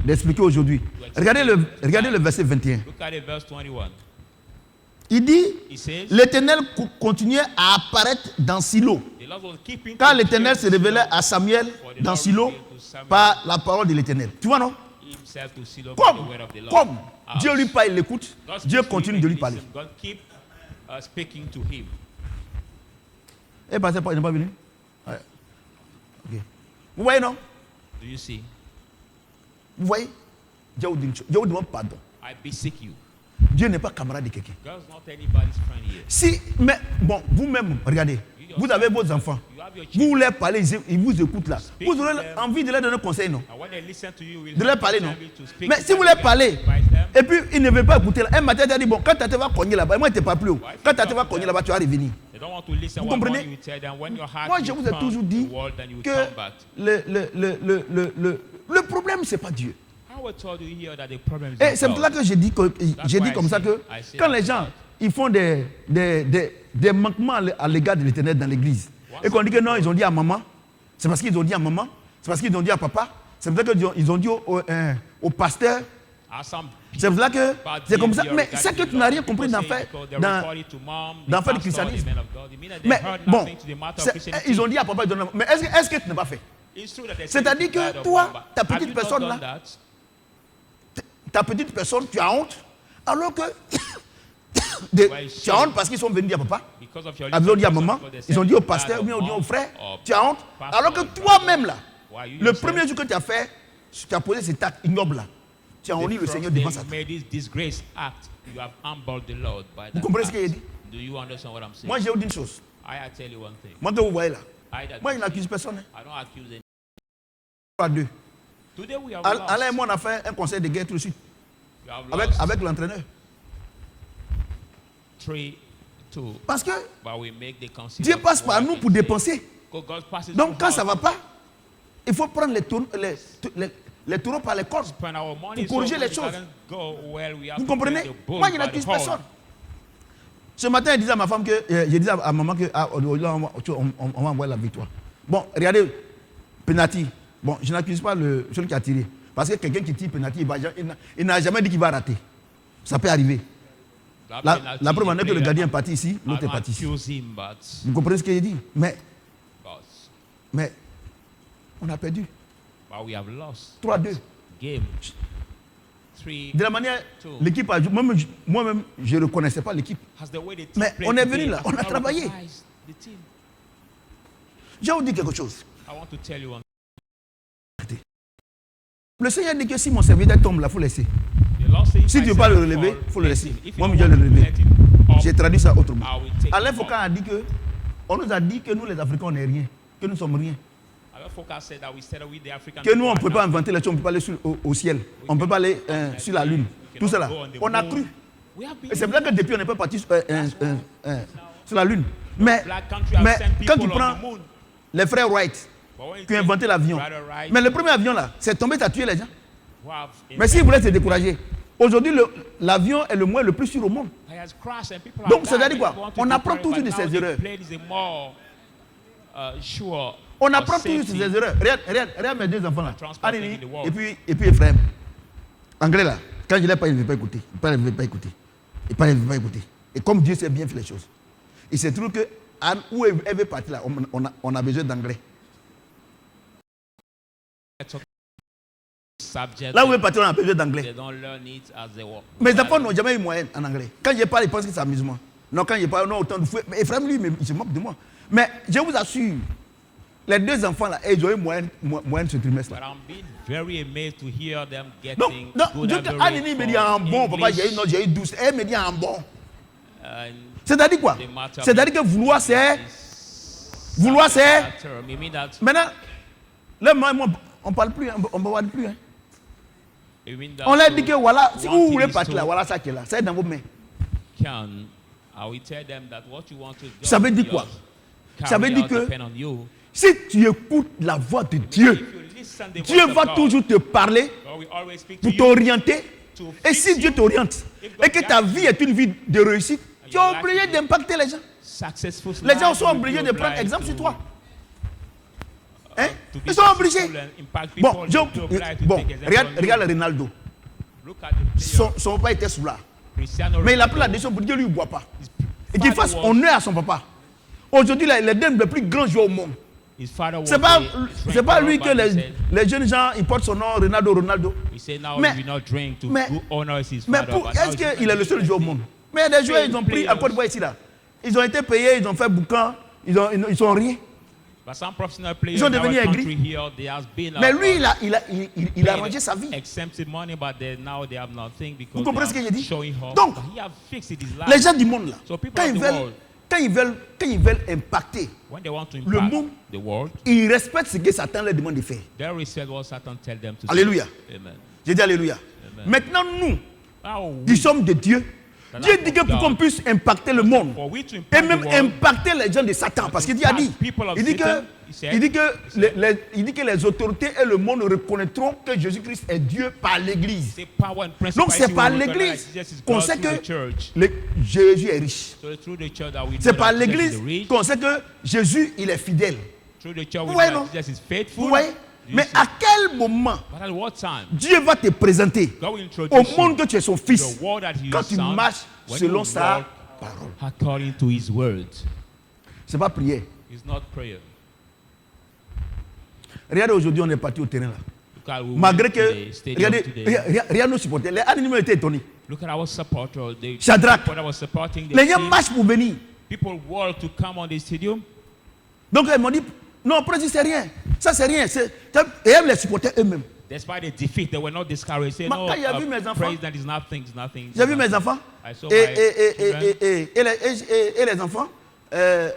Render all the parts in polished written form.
d'expliquer aujourd'hui. Regardez le verset 21. Look at it, verse 21. Il dit, It says, l'Éternel continuait à apparaître dans Silo. the Lord was keeping Quand to l'Éternel se révélait à Samuel dans Silo par la parole de l'Éternel. Tu vois, non? himself to Shiloh by the word of the Lord. Comme Dieu lui parle, il l'écoute, God Dieu speaks to continue him de and lui parler. listen. God keep speaking to him. Et pasteur, il n'est pas venu? Ouais. Ok. Vous voyez, non? Do you see? Vous voyez? Dieu vous demande pardon. I beseech you. Dieu n'est pas camarade de quelqu'un. God's not anybody's friend here. Si, mais bon, vous-même, regardez, vous avez vos enfants, You have your vous children. leur parlez, ils vous écoutent là. Vous aurez envie de leur donner un conseil, non? And when they listen to you, De leur parler, non? to speak Mais to si them, vous leur you parlez, advise them. et puis ils ne veulent pas écouter là, un matin, tu as dit, bon, quand tu vas cogner là-bas, moi, tu n'es pas plus haut. Quand tu vas cogner là-bas, tu vas revenir. They don't want to listen. Vous What comprenez? more you tell them when your heart Moi, je vous ai toujours dit que come back. le problème, ce n'est pas Dieu. I will tell you here that the problem is Et not c'est pour God. ça que j'ai dit comme ça que quand les gens ils font des manquements à l'égard de l'Éternel dans l'église et qu'on dit que non, ils ont dit à maman, c'est parce qu'ils ont dit à maman, c'est parce qu'ils ont dit à papa, c'est pour ça qu'ils ont dit au pasteur. C'est pour ça que c'est comme ça. Mais c'est que tu n'as rien compris d'en faire du christianisme. Mais bon, ils ont dit à papa, mais est-ce que tu n'as pas fait? C'est-à-dire que toi, ta petite personne là, tu as honte, alors que tu as honte parce qu'ils sont venus dire à papa, ils ont dit à maman, ils ont dit au pasteur, ou bien ils ont dit au frère, tu as honte, alors que toi-même là, le premier jour que tu as fait, tu as posé cet acte ignoble là, tu as honni le Seigneur devant Satan. Vous comprenez ce qu'il a dit? Moi, je vais vous dire une chose. Moi, que vous voyez là, moi, je n'accuse personne. Pas deux. Alain et moi, on a fait un conseil de guerre tout de suite. Avec l'entraîneur. Parce que Dieu passe par nous pour dépenser. Donc quand ça ne va pas, il faut prendre les taureaux par les cornes pour corriger les choses. Vous comprenez? Moi, je n'accuse personne. Ce matin, je disais à ma femme que, je disais à maman que on va envoyer la victoire. Bon, regardez, penalty. Bon, je n'accuse pas celui qui a tiré. Parce que quelqu'un qui tire penalty, il n'a jamais dit qu'il va rater. Ça peut arriver. La preuve en est que le gardien est parti ici, l'autre est parti ici. Vous comprenez ce que j'ai dit? Mais on a perdu. 3-2. De la manière, l'équipe a joué. Moi-même, je ne reconnaissais pas l'équipe. Mais on est venu là, on a travaillé. Je vais vous dire quelque chose. Le Seigneur dit que si mon serviteur tombe là, il faut laisser. Si tu ne veux pas le relever, il faut le laisser. Moi, je vais le relever. J'ai traduit ça autrement. Alain Foucault a dit que, on nous a dit que nous les Africains, on n'est rien. Que nous sommes rien. Que nous, on ne peut pas inventer les choses, on ne peut pas aller au ciel. On ne peut pas aller sur la lune. Tout cela. On a cru. Et c'est vrai que depuis, on n'est pas parti sur la lune. Mais quand tu prends les frères Wright, qui ont inventé l'avion. Mais le premier avion là, c'est tombé, tu as tué les gens. Mais s'ils voulaient se décourager, aujourd'hui l'avion est le moyen le plus sûr au monde. Donc c'est-à-dire quoi? On apprend toujours de ses erreurs. On apprend toujours de ses erreurs. Regarde mes deux enfants là. Anini et puis Ephraim. Anglais là, quand je l'ai pas, il ne veut pas écouter. Il ne veut pas écouter. Et comme Dieu sait bien faire les choses. Il se trouve que où elle veut partir là, on a besoin d'anglais. Là où est parti, on a besoin d'anglais. Mes enfants n'ont jamais eu moyen en anglais. Quand je parle, ils pensent que c'est amusement. Non, quand je parle, on a autant de fouet. Mais Ephraim, lui, il se moque de moi. Mais je vous assure, les deux enfants là, ils ont eu moyen ce trimestre. Donc, Anini me dit en bon, papa, j'ai eu 12. Elle me dit en bon. C'est-à-dire quoi? C'est-à-dire que vouloir, c'est. Maintenant, là, moi, on ne parle plus, on ne parle plus. Hein. On leur dit que voilà, si vous voulez partir là, voilà ça qui est là, ça est dans vos mains. Ça veut dire quoi? Ça veut dire que si tu écoutes la voix de Dieu, Dieu va toujours te parler pour t'orienter. Et si Dieu t'oriente et que ta vie est une vie de réussite, tu es obligé d'impacter les gens. Les gens sont obligés de prendre exemple sur toi. Hein? Ils sont obligés. Bon, regarde Ronaldo. Son papa était sous là. Mais il a pris la décision pour dire lui, il ne boit pas. Et qu'il fasse honneur à son papa. Aujourd'hui, il est l'un des plus grands joueurs au monde. Ce n'est pas lui que les jeunes gens ils portent son nom, Ronaldo. Mais est-ce qu'il est le seul joueur au monde? Mais il y a des joueurs, ils ont pris à Côte d'Ivoire ici là. Ils ont été payés, ils ont fait boucan, ils sont rien. Ils sont devenus aigris. Mais lui, il a arrangé sa vie. Vous comprenez ce que j'ai dit? Donc, les gens du monde là, quand ils veulent impacter le monde, ils respectent ce que Satan leur demande de faire. Alléluia. J'ai dit Alléluia. Maintenant, nous, qui sommes de Dieu, Dieu dit que pour qu'on puisse impacter le monde et même impacter les gens de Satan, parce qu'il dit que les autorités et le monde reconnaîtront que Jésus-Christ est Dieu par l'Église. Donc c'est par l'Église qu'on sait que Jésus est riche. C'est par l'Église qu'on sait que Jésus il est fidèle. Vous voyez, non? Vous voyez? Mais à quel moment Dieu va te présenter au monde que tu es son fils quand tu marches selon sa parole? Ce n'est pas prière. Regardez, aujourd'hui, on est parti au terrain là. Malgré que, regardez nos supporters, les animaux étaient étonnés. Shadrach, les gens marchent pour venir. Donc ils m'ont dit, non, président, c'est rien. Ça, c'est rien. Et même les supporters eux-mêmes. Despite the defeat, they were not discouraged. Say, no, praise that is nothing. J'ai vu mes enfants. Et les enfants, il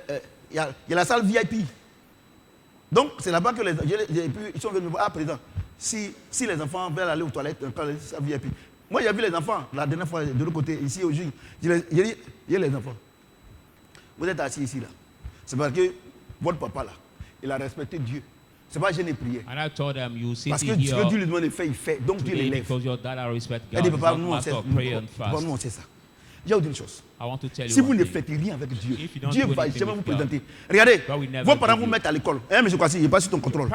y a la salle VIP. Donc, c'est là-bas que ils sont venus me voir. Ah, président, si les enfants veulent aller aux toilettes, dans la salle VIP. Moi, j'ai vu les enfants, la dernière fois, de l'autre côté, ici, aujourd'hui. J'ai dit, il y a les enfants. Vous êtes assis ici, là. C'est parce que votre papa, là, il a respecté Dieu. C'est pas je n'ai prié. Parce que ce que Dieu lui demande de faire, il fait. Donc Dieu l'élève. Il dit, papa, nous on sait ça. J'ai une chose. Si vous ne faites rien avec Dieu, Dieu va jamais vous présenter. Regardez, vos parents vous mettent à l'école. Mais je crois qu'il n'est pas sous ton contrôle.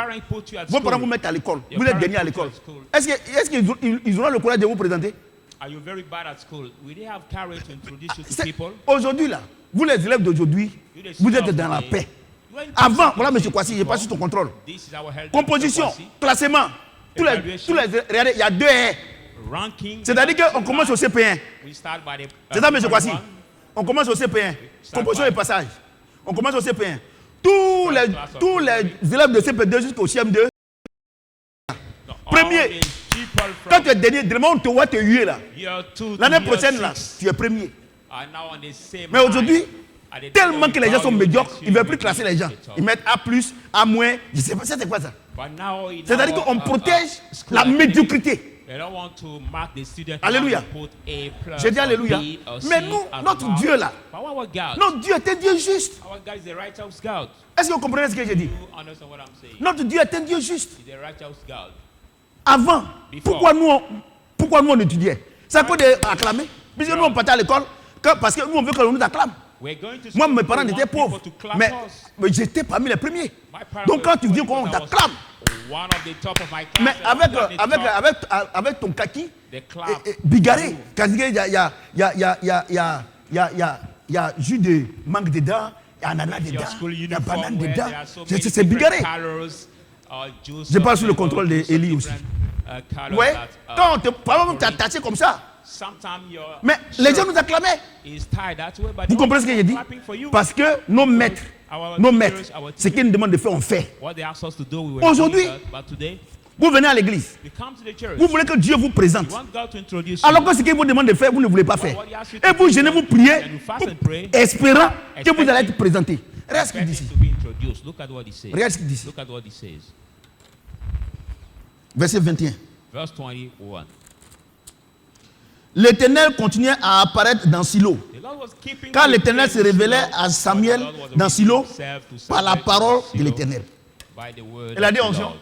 Vos parents vous mettent à l'école. Vous êtes dernier à l'école. Est-ce qu'ils auront le courage de vous présenter? Aujourd'hui, là, vous les élèves d'aujourd'hui, vous êtes dans la paix. Avant, voilà, M. Kwasi, il n'est pas sous ton contrôle. Composition, classement, regardez, il y a 2 R. C'est-à-dire qu'on commence au CP1. C'est ça, M. Kwasi. On commence au CP1. Composition et passage. On commence au CP1. Tous les élèves de CP2 jusqu'au CM2. Premier. Quand tu es dernier, on te voit te huer là. L'année prochaine, là, tu es premier. Mais aujourd'hui, tellement que les gens sont médiocres, ils ne veulent plus classer les gens. Ils mettent A+, A-, je ne sais pas, c'est quoi ça? C'est-à-dire qu'on protège la médiocrité. Alléluia. J'ai dit Alléluia. Mais nous, notre Dieu là, notre Dieu est un Dieu juste. Est-ce que vous comprenez ce que j'ai dit? Notre Dieu est un Dieu juste. Avant, pourquoi nous on étudiait? C'est à cause d'acclamer. Puisque nous on partait à l'école, parce que nous on veut que l'on nous acclame. Moi, mes parents étaient pauvres, mais j'étais parmi les premiers. Donc quand tu dis qu'on t'acclame, mais avec ton kaki, bigarré, il y a jus de mangue dedans, il y a ananas dedans, il y a banane dedans, c'est bigarré. Je parle sous le contrôle d'Élie aussi. Ouais, quand on te attaché comme ça, mais les gens nous acclamaient. Vous comprenez ce que j'ai dit? Parce que nos maîtres, ce qu'ils nous demandent de faire, on fait. Aujourd'hui, vous venez à l'église. Vous voulez que Dieu vous présente. Alors que ce qu'il vous demande de faire, vous ne voulez pas faire. Et vous gênez, vous priez, espérant que vous allez être présenté. Regarde ce qu'il dit ici. Regarde ce qu'il dit ici. Verset 21. L'Éternel continuait à apparaître dans Silo. Quand l'Éternel se révélait à Samuel dans Silo par la parole de l'Éternel. Il a dit onction.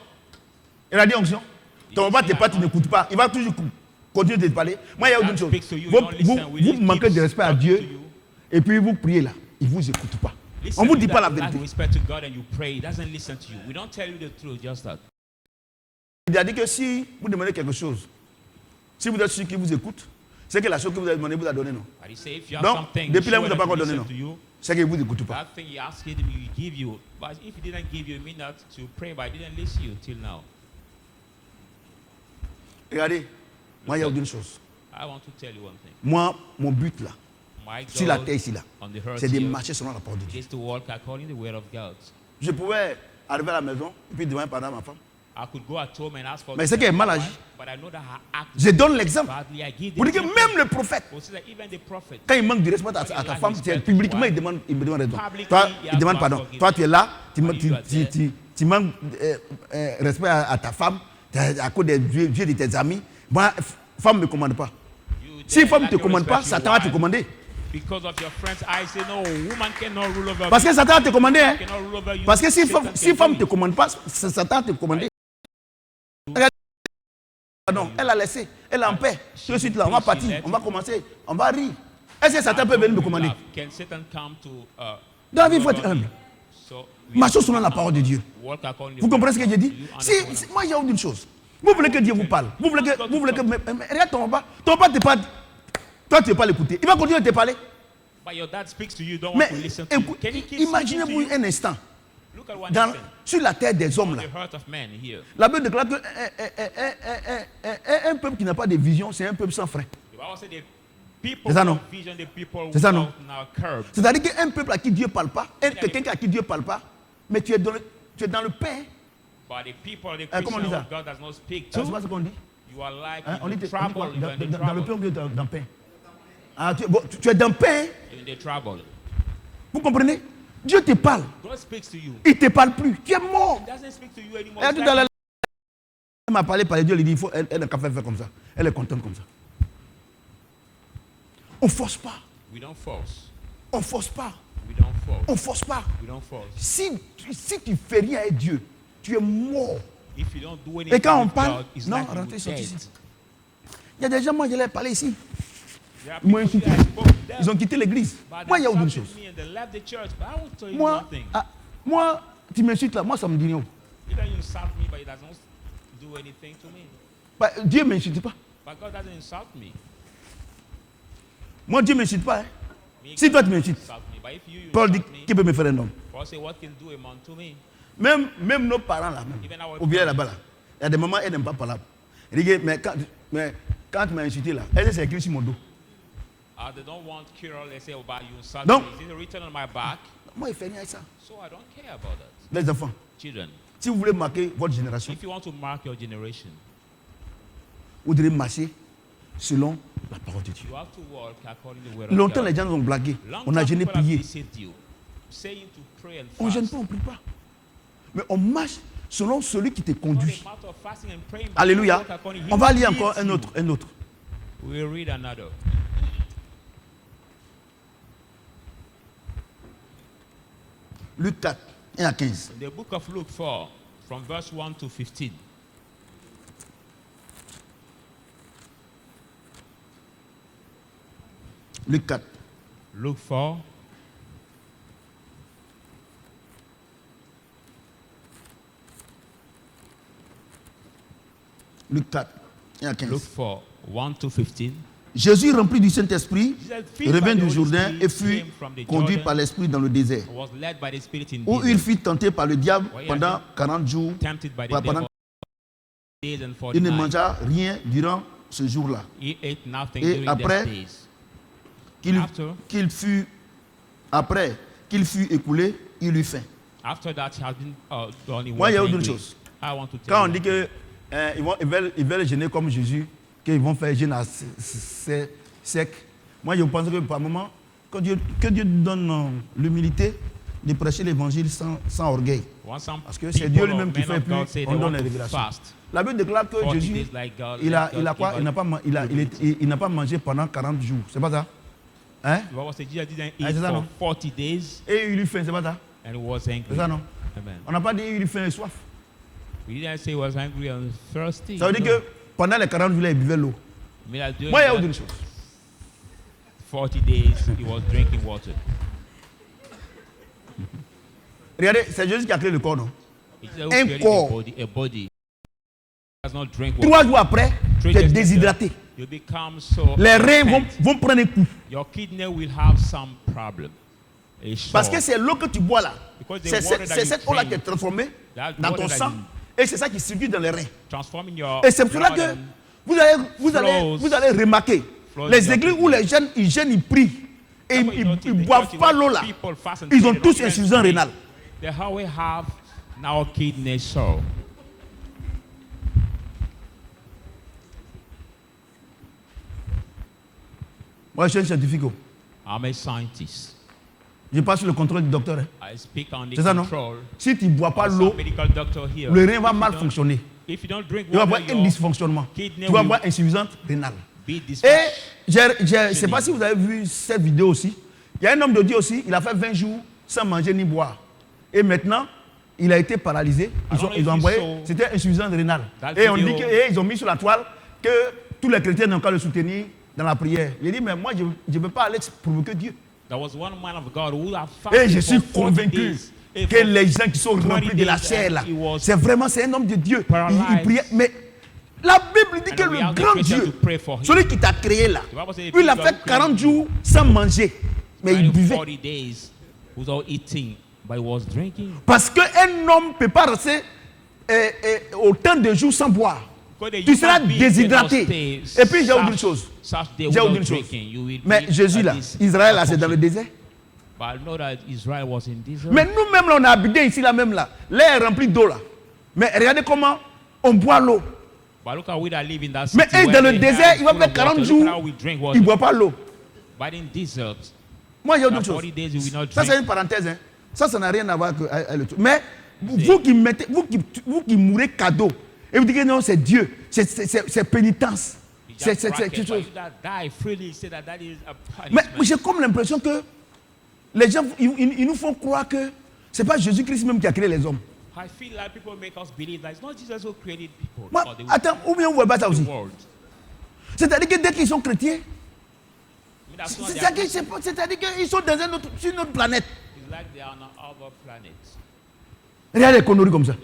Il a dit onction. Ton papa te parle, tu n'écoutes pas. Il va toujours continuer de te parler. Moi, il y a une chose. Vous manquez de respect à Dieu et puis vous priez là. Il ne vous écoute pas. On ne vous dit pas la vérité. Il a dit que si vous demandez quelque chose, si vous êtes sûr qu'il vous écoute, c'est que la chose que vous avez demandé vous a donné, non. Donc, depuis là, vous n'avez pas encore donné, non. C'est qu'il ne vous écoute pas. Regardez, moi, il y a une chose. Moi, mon but là, sur la terre ici, là, c'est de marcher selon la parole de Dieu. Je pouvais arriver à la maison et puis demander pardon à ma femme. Mais c'est qu'elle est mal agi. Je donne l'exemple. Vous dites que même le prophète, quand il manque de respect à ta femme, publiquement il me demande raison. Toi, il demande pardon. Toi, tu es là, tu manques respect à ta femme à cause des dieux de tes amis. Moi, femme ne me commande pas. Si femme ne te commande pas, Satan va te commander. Parce que Satan va te commander. Hein? Parce que si femme ne te commande pas, Satan va te commander. Non, elle a laissé, elle est en paix. Tout de suite là, on va partir, on va commencer, on va rire. Est-ce que Satan peut venir me commander? Dans la vie, il faut être humble. Marchons selon la parole de Dieu. Vous comprenez ce que j'ai dit? Moi, il y a une chose. Vous voulez que Dieu vous parle. Vous voulez que regarde ton papa te parle. Toi, tu ne veux pas l'écouter. Il va continuer de te parler. Mais imaginez-vous un instant. Sur la terre des hommes là. La Bible déclare qu'un peuple qui n'a pas de vision, c'est un peuple sans frein. C'est ça non? C'est ça non? C'est-à-dire qu'un peuple à qui Dieu ne parle pas, quelqu'un à qui Dieu ne parle pas, mais tu es dans le pain. Comment on dit ça? C'est pas ce qu'on dit? On dit dans le pain ou dans le pain? Tu es dans le pain. Vous comprenez? Dieu te parle. Il ne te parle plus. Tu es mort. Elle m'a parlé par Dieu. Elle dit elle n'a qu'à faire comme ça. Elle est contente comme ça. On ne force pas. On ne force pas. On ne force pas. Si tu ne fais rien avec Dieu, tu es mort. Et quand on parle, non, rentrez ici. Il y a des gens, moi je leur ai parlé ici. Ils ont quitté l'église. Moi, il y a autre chose. Moi, tu m'insultes là, moi ça me dit rien. Dieu ne m'insulte pas. Moi, Dieu ne m'insulte pas. Hein. Si toi tu m'insultes, Paul dit qui peut me faire un homme. Même nos parents là, ou bien là-bas là, il y a des moments elles n'aiment pas parler. Mais quand tu m'as insulté là, elle s'est écrit sur mon dos. They don't want Carol, they say, oh, but you insult me. Is it written on my back? Moi, il fait rien avec ça. So I don't care about that. Les enfants. Children. Si vous voulez marquer votre génération, if you want to mark your generation, vous devez marcher selon la parole de Dieu. You have to walk according to the word of Longtemps, God. les gens nous ont blagué. On a jeûné, prié. On ne gêne pas, on ne prie pas. Mais on marche selon celui qui te conduit. Alléluia. On va lire encore un autre. We'll read another. Luc 4, 1 à 15. In the book of Luke 4, from verse 1 to 15. Luc 4. Luke 4. Luc 4, 1 à 15. Luke 4, 1 to 15. Jésus, rempli du Saint-Esprit, revint du Jourdain et fut conduit par l'Esprit dans le désert, où il fut tenté par le diable pendant 40 jours. Il ne mangea rien durant ce jour-là. Et après qu'il fut écoulé, il eut faim. Moi, il y a autre chose. Quand on dit qu'ils veulent gêner comme Jésus, qu'ils vont faire jeûne sec. Moi, je pense que par moment, que Dieu donne l'humilité de prêcher l'évangile sans orgueil. Parce que c'est Dieu lui-même qui fait, plus on donne les révélations. La Bible déclare que Jésus, il n'a pas mangé pendant 40 jours. C'est pas ça? Hein? C'est ça, non? Et il eut faim, c'est pas ça? C'est ça, non? On n'a pas dit il eut faim et soif. Ça veut dire que pendant les 40 jours, il buvait l'eau. Moi, il y a autre chose. 40 days, he was drinking water. Regardez, c'est Jésus qui a créé le corps, non? Un corps. 3 jours après, tu es déshydraté. Les reins vont prendre un coup. Parce que c'est l'eau que tu bois là. C'est cette eau-là qui est transformée dans ton sang. Et c'est ça qui circule dans les reins. Et c'est pour cela que vous allez remarquer les églises où les jeunes ils prient et ils ne boivent pas l'eau là. Ils ont tous insuffisance rénale. Moi, je suis un scientifique. I'm a scientist. Je passe sur le contrôle du docteur. I speak on the C'est ça, non? Si tu ne bois pas l'eau, le rein va mal fonctionner. Tu vas avoir un dysfonctionnement. Tu vas avoir insuffisance rénale. Et je ne sais pas si vous avez vu cette vidéo aussi. Il y a un homme de Dieu aussi, il a fait 20 jours sans manger ni boire. Et maintenant, il a été paralysé. Ils ont envoyé, c'était insuffisance rénale. Et on dit qu'ils ont mis sur la toile que tous les chrétiens n'ont qu'à le soutenir dans la prière. Il dit, mais moi, je ne veux pas aller provoquer Dieu. Et je suis convaincu que les gens qui sont remplis de la chair là, c'est un homme de Dieu. Il priait. Mais la Bible dit que le grand Dieu, celui qui t'a créé là, il a fait 40 jours sans manger. Mais il buvait. Parce qu'un homme ne peut pas rester autant de jours sans boire. Tu seras déshydraté. Et puis j'ai oublié une chose. Mais Jésus là, Israël là, c'est dans le désert. Mais nous-mêmes là, on a habité ici là même là. L'air est rempli d'eau là. Mais regardez comment on boit l'eau. Mais eux dans le désert, il va faire 40 jours, ils ne boivent pas l'eau. Moi j'ai autre chose. Ça c'est une parenthèse. Hein. Ça n'a rien à voir avec le truc. Mais vous qui mourrez cadeau, et vous dites que non, c'est Dieu, c'est pénitence. C'est quelque chose. Mais j'ai comme l'impression que les gens, ils nous font croire que ce n'est pas Jésus-Christ même qui a créé les hommes. Attends, ou bien vous ne voyez pas ça aussi. C'est-à-dire que dès qu'ils sont chrétiens, c'est-à-dire qu'ils sont sur une autre planète. Regardez les conneries comme ça.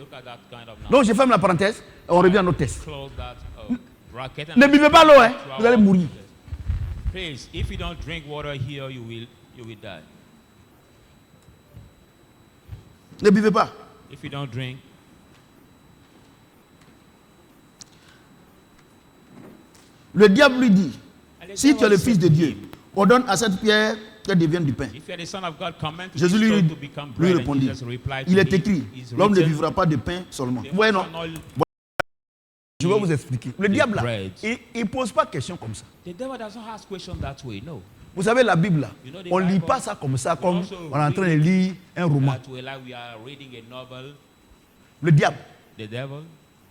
Donc je ferme la parenthèse, on revient à notre test. Ne buvez pas l'eau, hein, vous allez mourir. Please, if you don't drink water here, you will die. Ne buvez pas. If you don't drink. Le diable lui dit, si tu es le fils de Dieu, ordonne à cette pierre qu'elle devienne du pain. Jésus lui répondit, il est écrit, l'homme ne vivra pas de pain seulement. Vous voyez, non? Je vais vous expliquer. Le diable, là, il ne pose pas de questions comme ça. Vous savez, la Bible, là, on ne lit pas ça comme ça, comme on est en train de lire un roman. Le diable,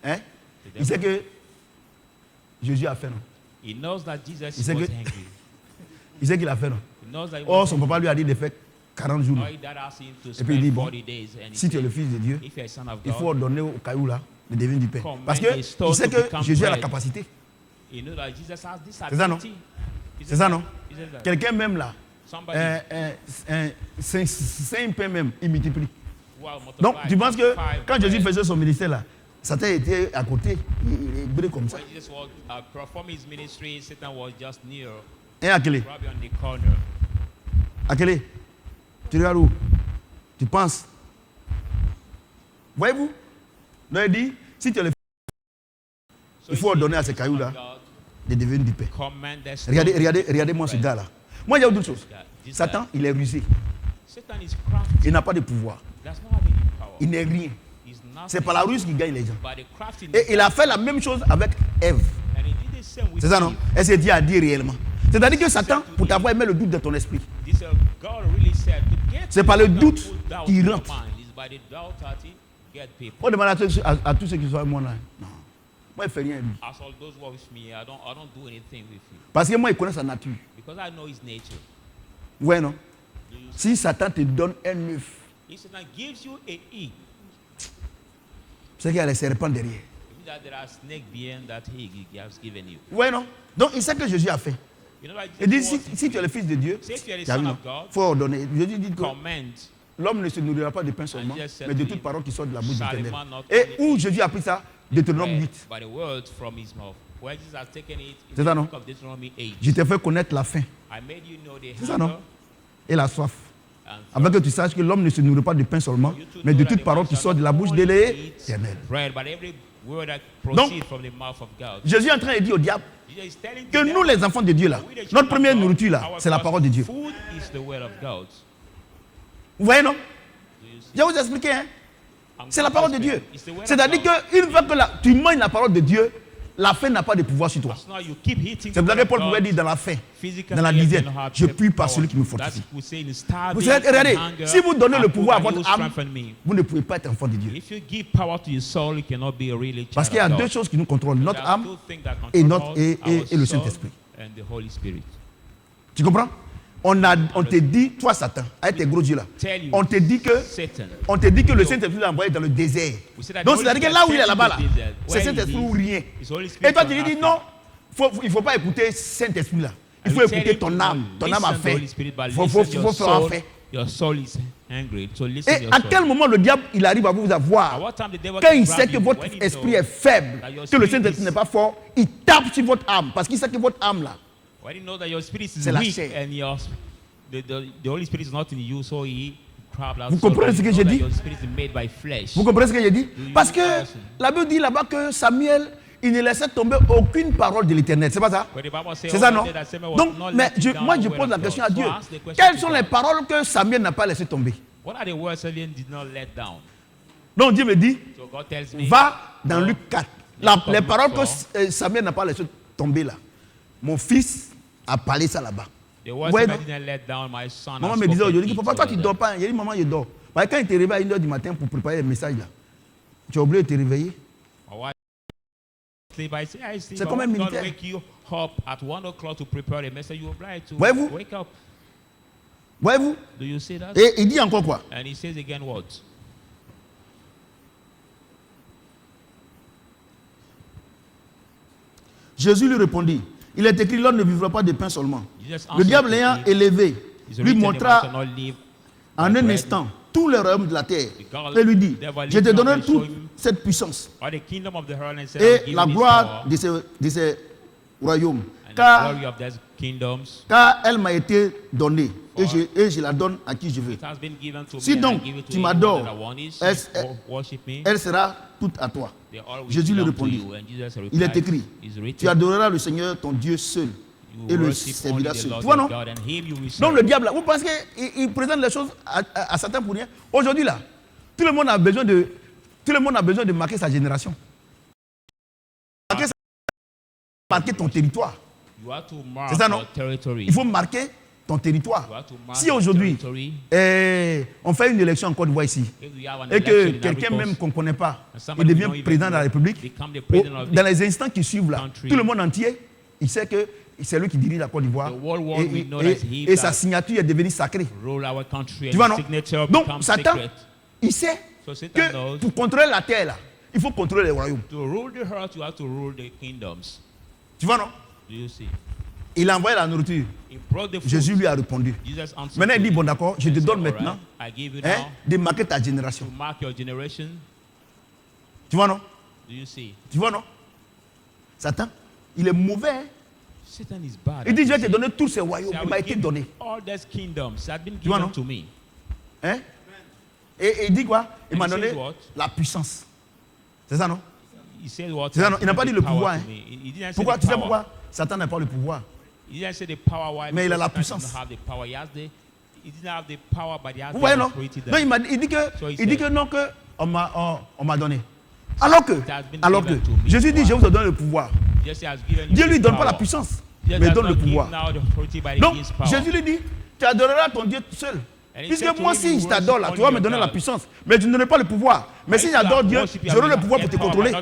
hein? Il sait que Jésus a fait, non? Il sait qu'il a fait, non? Or, son papa lui a dit de faire 40 jours. Et puis il dit, bon, si tu es le fils de Dieu, il faut ordonner au caillou là de devenir du pain. Parce qu'il sait que Jésus a la capacité. C'est ça, non? C'est ça, non? Quelqu'un même là, c'est un pain même, il multiplie. Donc, tu penses que quand Jésus faisait son ministère là, Satan était à côté, il brille comme ça. Et à quel est? À quel est? Tu regardes où? Tu penses? Voyez-vous? Donc il dit, si tu es le fils, il faut ordonner à ces cailloux-là de devenir du pain. Regardez-moi ce gars-là. Moi, il y a autre chose. Satan, il est rusé. Il n'a pas de pouvoir. Il n'est rien. C'est par la ruse qu'il gagne les gens. Et il a fait la même chose avec Ève. C'est ça, non? Est-ce que Dieu a dit réellement? C'est-à-dire que Satan, pour t'avoir, met le doute dans ton esprit. C'est par le doute qu'il rentre. On demande à tous ceux qui sont avec moi là. Non. Moi, il ne fait rien. Parce que moi, il connaît sa nature. Ouais, non? Si Satan te donne un œuf, c'est qu'il y a les serpents derrière. Ouais, non? Donc, il sait que Jésus a fait. Il dit, si tu es le fils de Dieu, il faut ordonner. Jésus dit que l'homme ne se nourrira pas de pain seulement, mais de toute parole qui sort de la bouche de l'Éternel. Et où Jésus a pris ça? Deutéronome 8. C'est ça, non? Je t'ai fait connaître la faim. C'est ça, non? Et la soif. Afin que tu saches que l'homme ne se nourrit pas de pain seulement, mais de toute parole qui sort de la bouche de l'Éternel. Donc, Jésus est en train de dire au diable que nous, les enfants de Dieu, là, notre première nourriture, là, c'est la parole de Dieu. Vous voyez, non? Je vais vous expliquer, hein? C'est la parole de Dieu. C'est-à-dire qu'une fois que tu manges la parole de Dieu, la faim n'a pas de pouvoir sur toi. C'est pour ça que Paul pouvait dire dans la faim, dans la disette, je prie par celui qui me fortifie. Vous savez, regardez, si vous donnez le pouvoir à votre âme, vous ne pouvez pas être enfant de Dieu. Parce qu'il y a deux choses qui nous contrôlent, notre âme et le Saint-Esprit. Tu comprends? On te dit, toi Satan, avec tes gros yeux là, on te dit que le Saint-Esprit l'a envoyé dans le désert. Donc c'est-à-dire que là où il est là-bas, là, c'est Saint-Esprit ou rien. Et toi tu lui dis non, il ne faut pas écouter Saint-Esprit là. Il faut écouter ton âme. Ton âme a faim. Il faut faire faim. Et à quel moment le diable il arrive à vous avoir? Quand il sait que votre esprit est faible, que le Saint-Esprit n'est pas fort, il tape sur votre âme. Parce qu'il sait que votre âme là, when you know that your spirit is c'est la weak chair. and the Holy Spirit is not in you, so he crabbed out. Vous comprenez ce que j'ai dit? Your spirit is made by flesh. Vous comprenez ce que j'ai dit? Parce que la Bible dit là-bas que Samuel, il ne laissait tomber aucune parole de l'Éternel. C'est pas ça? C'est ça, non? Donc, mais moi je pose la question à Dieu. Quelles sont les paroles que Samuel n'a pas laissé tomber? What are the words Samuel did not let down? Donc Dieu me dit, So God tells me, va dans Luc 4. Les paroles que Samuel n'a pas laissé tomber là. Mon fils a parlé ça là-bas. Ouais, maman me disait aujourd'hui, papa, toi tu ne dors pas. Il a dit, maman, je dors. Mais quand il te réveille à 1h du matin pour préparer le message là, tu as oublié de te réveiller. C'est comme un militaire. Voyez-vous? Voyez-vous? Et il dit encore quoi? And he says again what? Jésus lui répondit, il est écrit, l'homme ne vivra pas de pain seulement. Le diable l'ayant élevé, lui montra en un instant tous les royaumes de la terre et lui dit, je te donnerai toute cette puissance et la gloire de ces royaumes, car elle m'a été donnée et je la donne à qui je veux. Si donc tu m'adores, elle sera toute à toi. Jésus lui répondit, il est écrit, tu adoreras le Seigneur ton Dieu seul et le serviras seul. Tu vois, non? Donc le diable, là, vous pensez qu'il présente les choses à certains pour rien? Aujourd'hui là, tout le monde a besoin de marquer sa génération. Marquer ton territoire. C'est ça, non? Il faut marquer ton territoire. Si aujourd'hui, on fait une élection en Côte d'Ivoire ici, et que quelqu'un même qu'on ne connaît pas, il devient président de la République, dans les instants qui suivent là, tout le monde entier, il sait que c'est lui qui dirige la Côte d'Ivoire, et sa signature est devenue sacrée. Tu vois, non? Donc, Satan, il sait que pour contrôler la terre là, il faut contrôler les royaumes. Tu vois, non? Il a envoyé la nourriture. Jésus lui a répondu. Maintenant, il dit, bon d'accord, je te donne maintenant de marquer ta génération. Tu vois, non? Tu vois, non? Satan, il est mauvais. Hein? Il dit, je vais te donner tous ces royaumes. Il m'a été donné. Tu vois, non? Hein? Et il dit quoi? Il m'a donné la puissance. C'est ça, non? C'est ça, non? Il n'a pas dit le pouvoir. Hein? Pourquoi? Tu sais pourquoi? Satan n'a pas le pouvoir. Mais il a la puissance. Vous voyez, non? Donc il dit que non, que on m'a donné. Alors que Jésus dit, je vous donne le pouvoir. Dieu lui donne pas la puissance, mais il donne le pouvoir. Donc Jésus lui dit, tu adoreras ton Dieu seul. Puisque moi, si je t'adore là, tu vas me donner la puissance, mais tu ne donnes pas le pouvoir. Mais si j'adore Dieu, j'aurai le pouvoir pour te contrôler.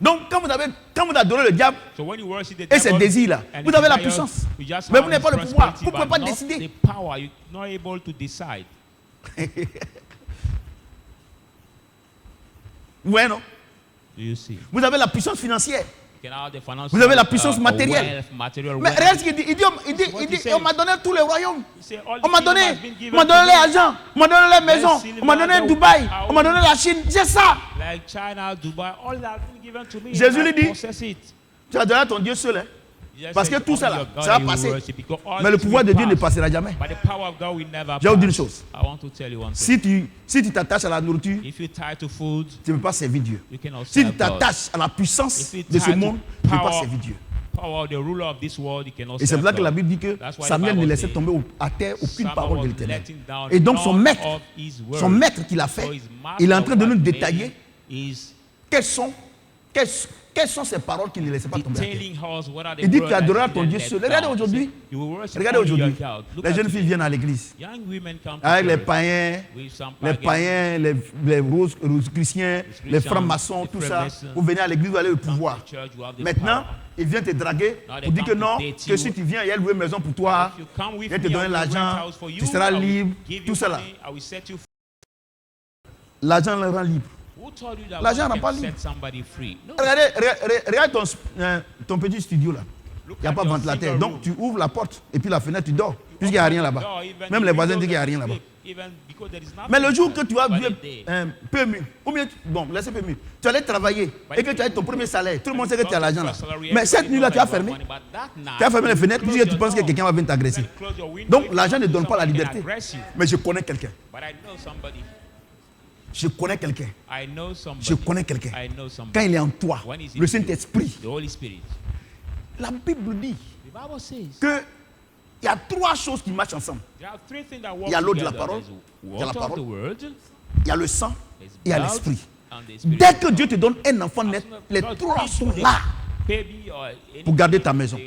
Donc, quand vous adorez le diable et ses désirs là, vous avez la puissance, mais vous n'avez pas le pouvoir. Vous ne pouvez pas décider. Vous voyez, non? Vous avez la puissance financière, Vous avez la puissance matérielle. Mais regarde ce qu'il dit. Il dit, on m'a donné tous les royaumes. On m'a donné l'argent. On m'a donné les maisons. On m'a donné Dubaï. On m'a donné la Chine. J'ai ça. Jésus lui dit, tu as donné à ton Dieu seul. Hein? Parce que tout ça, là, ça va passer. Mais le pouvoir de Dieu ne passera jamais. Je vais vous dire une chose. Si tu t'attaches à la nourriture, tu ne peux pas servir Dieu. Si tu t'attaches à la puissance de ce monde, tu ne peux pas servir Dieu. Et c'est pour ça que la Bible dit que Samuel ne laissait tomber à terre aucune parole de l'Éternel. Et donc son maître qui l'a fait, il est en train de nous détailler quelles sont ces paroles qu'il ne laissait pas tomber à terre. Il dit que tu adoreras ton Dieu seul. Regardez aujourd'hui, les jeunes filles viennent à l'église avec les païens, les roses chrétiens, les francs-maçons, tout ça. Vous venez à l'église, vous allez au pouvoir. Maintenant, il vient te draguer pour dire que non, que si tu viens, il y a une maison pour toi, il va te donner l'argent, tu seras libre, tout ça là. L'argent le rend libre. L'argent ne rend pas libre. Regarde ton petit studio là. Il n'y a pas de ventilateur. Donc tu ouvres la porte et puis la fenêtre, tu dors. Puisqu'il n'y a rien là-bas. Même les voisins disent qu'il n'y a rien là-bas. Mais le jour que tu as vu un PMU, ou bien, bon, laissez PMU, tu allais travailler et que tu as ton premier salaire, tout le monde sait que tu as l'argent là. Mais cette nuit-là, tu as fermé. Tu as fermé les fenêtres puisque tu penses que quelqu'un va venir t'agresser. Donc l'argent ne donne pas la liberté. Mais je connais quelqu'un. Je connais quelqu'un. Je connais quelqu'un. Quand il est en toi, le Saint-Esprit, la Bible dit que il y a trois choses qui marchent ensemble. Il y a l'eau de la parole, il y a la parole, il y a le sang, et il y a l'esprit. Dès que Dieu te donne un enfant net, les trois sont là pour garder ta maison,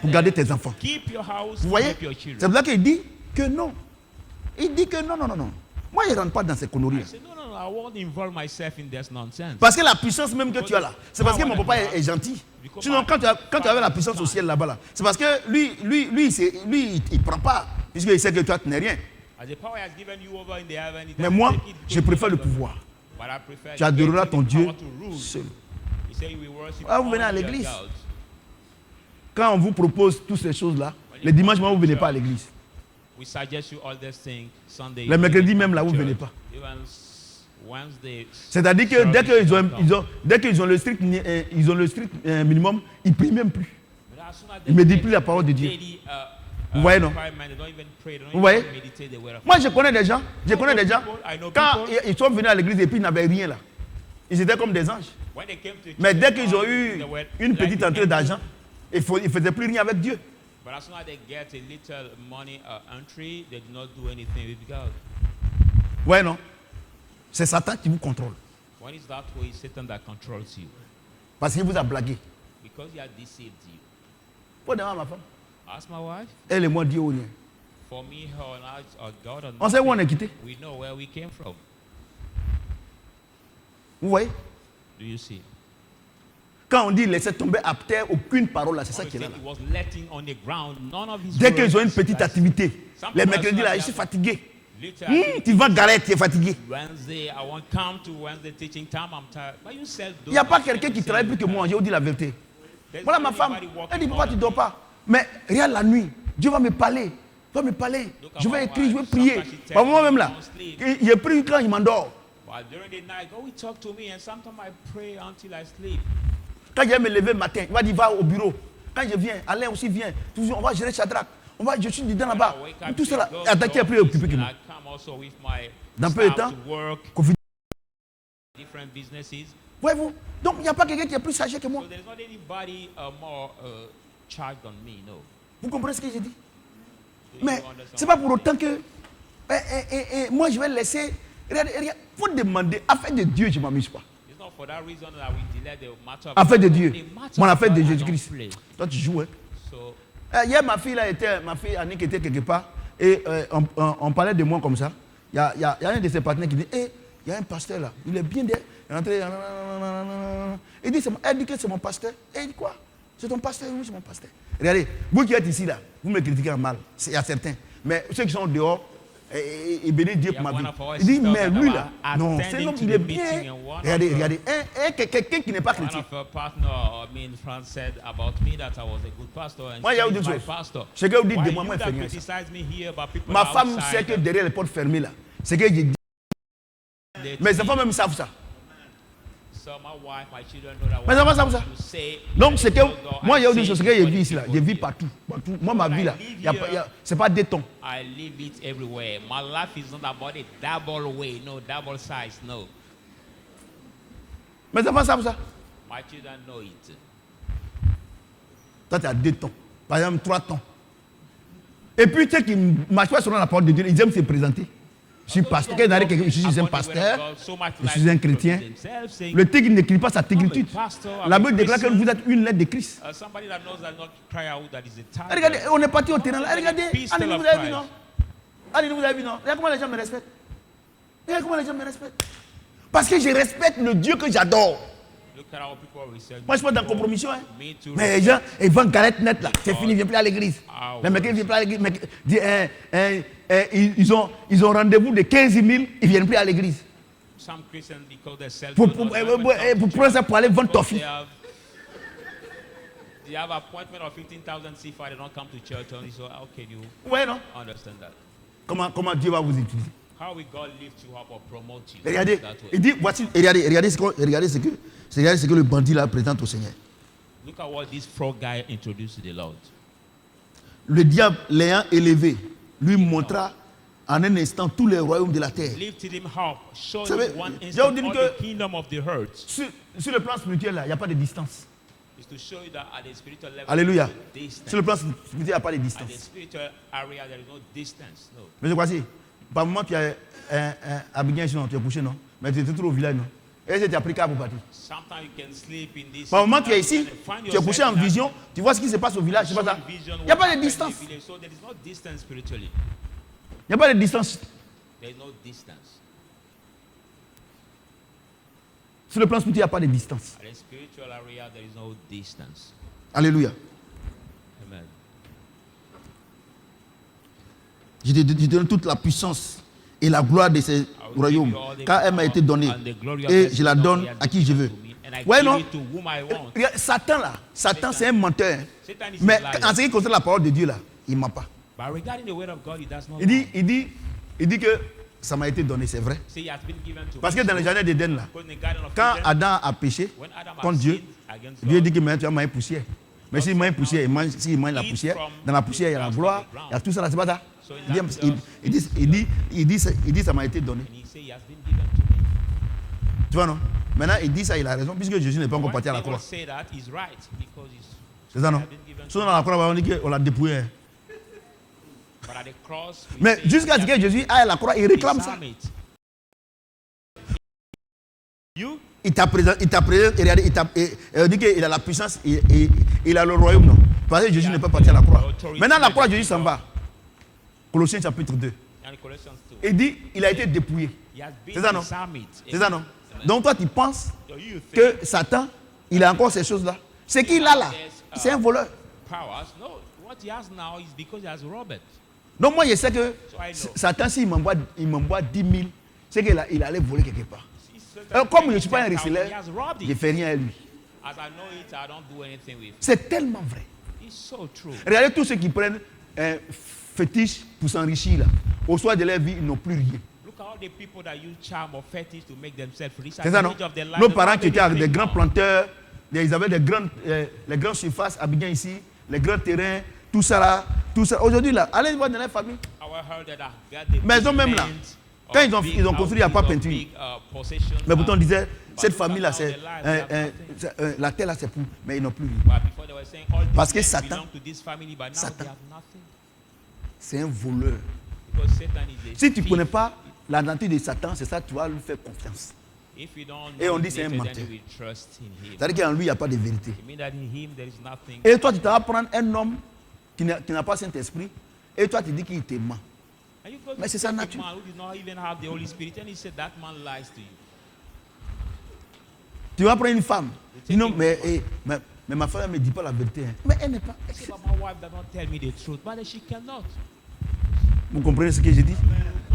pour garder tes enfants. Vous voyez? C'est pour ça qu'il dit que non. Il dit que non. Moi, je ne rentre pas dans ces conneries. Parce que la puissance même que tu as là, c'est parce que mon papa est gentil. Sinon, quand tu avais la puissance au ciel là-bas, c'est parce que lui, il ne prend pas, puisqu'il sait que toi, tu n'es rien. Mais moi, je préfère le pouvoir. Tu adoreras ton Dieu seul. Ah, vous venez à l'église. Quand on vous propose toutes ces choses-là, les dimanches, vous ne venez pas à l'église. Les mercredis même là, vous ne venez pas. C'est-à-dire que dès qu'ils ont le strict minimum, ils ne prient même plus. Ils ne méditent plus la parole de Dieu. Vous voyez, non? Vous voyez? Moi, je connais des gens, quand ils sont venus à l'église et puis ils n'avaient rien là. Ils étaient comme des anges. Mais dès qu'ils ont eu une petite entrée d'argent, ils ne faisaient plus rien avec Dieu. Ouais, non? C'est Satan qui vous contrôle. Parce qu'il vous a blagué. Faut demander à ma femme. Elle et moi, Dieu ou rien. On sait où on est quitté. Vous voyez? Quand on dit laisser tomber à terre, aucune parole là, c'est ça qui est là. Dès qu'ils ont une petite activité, les mercredis là, je suis fatigué. Tu vas garer, tu es fatigué. Il n'y a pas quelqu'un qui travaille plus que moi, je vous dis la vérité. Voilà ma femme, elle dit pourquoi tu ne dors pas? Mais regarde la nuit, Dieu va me parler. Je vais écrire, je vais prier. Moi-même là, j'ai pris quand il m'endort. Quand je vais me lever le matin, il va dire va au bureau. Quand je viens, Alain aussi vient. On va gérer Shadrach. Je suis dedans là-bas. Tout cela, attaquer est plus occupé que nous. Dans peu de temps, voyez-vous? Donc il n'y a pas quelqu'un qui est plus âgé que moi. Vous comprenez ce que j'ai dit? Mais ce n'est pas pour autant que moi je vais laisser. Il faut demander, affaire de Dieu, je ne m'amuse pas. Affaire de Dieu, mon affaire de Jésus-Christ. Toi tu joues, hein? Hier ma fille Annick était quelque part et on parlait de moi comme ça. Il y a un de ses partenaires qui dit il y a un pasteur là, il est bien rentré. Elle dit que c'est mon pasteur. Et il dit quoi? C'est ton pasteur? Oui, c'est mon pasteur. Regardez, vous qui êtes ici là, vous me critiquez en mal, il y a certains. Mais ceux qui sont dehors, il bénit Dieu pour ma vie. Il dit, mais lui là, non, c'est un homme, il est bien. Regardez, quelqu'un qui n'est pas chrétien. Moi, il y a une chose. Ce que vous dites de moi, moi, je fais ça. Ma femme sait que derrière les portes fermées là, c'est que j'ai dit. Mes enfants même savent ça. Mes enfants savent ça. Donc, c'est que moi, il y a une chose que je vis ici là. Je vis partout. Moi, ma vie là, c'est pas des tons. I live it everywhere. My life is not about a double way, no double size, no. Mes enfants savent ça. My children know it. Toi, tu as 2 tons. Par exemple, 3 tons. Et puis, tu sais qu'ils ne marchent pas selon la parole de Dieu. Ils aiment se présenter. Je suis pasteur. Je suis un pasteur. Je suis un chrétien. Le tigre n'écrit pas sa tigritude. La Bible déclare que vous êtes une lettre de Christ. Regardez, on est parti au terrain là. Regardez, allez, vous avez vu, non? Allez, vous avez vu, non? Regardez comment les gens me respectent. Regardez comment les gens me respectent. Parce que je respecte le Dieu que j'adore. Moi, je suis pas dans la compromission. Hein. Mais les gens, ils vendent galette nette là. C'est fini, ils ne viennent plus à l'église. Les mecs, ils ne viennent plus à l'église. Ils ont rendez-vous de 15 000, ils ne viennent plus à l'église. Pour prendre ça pour aller vendre toffee. They have appointment of 15,000 CFA, they don't come to church only, so how can you understand that? Comment Dieu va vous utiliser? How will God lift you up or promote you? Regardez, il dit, voici, regardez ce que le bandit là présente au Seigneur. Look at what this frog guy introduced to the Lord. Le diable l'ayant élevé, lui montra en un instant tous les royaumes de la terre. Lifted him up, showed him one instant all the kingdom of the earth. Sur le plan spirituel là, il n'y a pas de distance. Is to show you that at the spiritual level, alléluia. Sur le plan spirituel, il n'y a pas de distance. At the spiritual area, there is no distance. No. Mais je crois que par moment, tu as Abidjan, tu es couché, non? Mais tu es toujours au village, non? Et c'est applicable pour partir. Par moment, tu es ici, tu es couché en vision, tu vois ce qui se passe au village, c'est pas ça. Il n'y a pas de distance. Il n'y a pas de distance. Sur le plan spirituel, il n'y a pas de distance. Alléluia. Je te donne toute la puissance et la gloire de ces royaumes, car elle m'a été donnée. Et je la donne à qui je veux. Ouais, non? Satan, là, Satan, c'est un menteur. Mais en ce qui concerne la parole de Dieu, là, il ne ment pas. Il dit que ça m'a été donné, c'est vrai. Parce que dans le jardin d'Éden, là, quand Adam a péché contre Dieu, Dieu dit que maintenant tu as mangé poussière. Mais s'il mange poussière, s'il mange la poussière, dans la poussière, il y a la gloire, il y a tout ça là, c'est pas ça. Il dit ça m'a été donné. Tu vois, non? Maintenant, il dit ça, il a raison, puisque Jésus n'est pas encore parti à la croix. C'est ça, non? Sinon, à la croix, on dit qu'on l'a dépouillé. Mais jusqu'à ce que Jésus aille à la croix, il réclame ça. Il t'a présenté, il dit qu'il a la puissance, il a le royaume, non? Parce que Jésus n'est pas parti à la croix. Maintenant, la croix, Jésus s'en va. Colossiens chapitre 2. Il dit, il a été dépouillé. C'est ça, non? C'est ça, non? Donc toi, tu penses que Satan, il a encore ces choses-là. Ce qu'il a là, c'est un voleur. Donc moi, je sais que Satan, s'il m'envoie 10 000, c'est qu'il allait voler quelque part. Alors, comme je ne suis pas un receleur, je ne fais rien à lui. C'est tellement vrai. Regardez tous ceux qui prennent un fétiche pour s'enrichir là. Au soir de leur vie, ils n'ont plus rien. C'est ça, non? Nos parents qui étaient des grands planteurs, ils avaient les grandes surfaces à Abidjan ici, les grands terrains, tout ça là. Aujourd'hui là, allez voir dans les familles. Maison même là. Quand ils ont construit, il n'y a pas peinture. Mais pourtant on disait, cette famille là, c'est la terre là c'est pour, mais ils n'ont plus rien. Parce que Satan, c'est un voleur. Si tu ne connais pas la nature de Satan, c'est ça, tu vas lui faire confiance. Et on dit c'est un menteur. C'est-à-dire qu'en lui, il n'y a pas de vérité. Et toi, tu vas prendre un homme qui n'a pas Saint-Esprit, et toi, tu dis qu'il te ment. Mais c'est sa nature. Tu vas prendre une femme. Tu dis non, mais ma femme ne me dit pas la vérité. Hein. Mais elle n'est pas. Vous comprenez ce que je dis?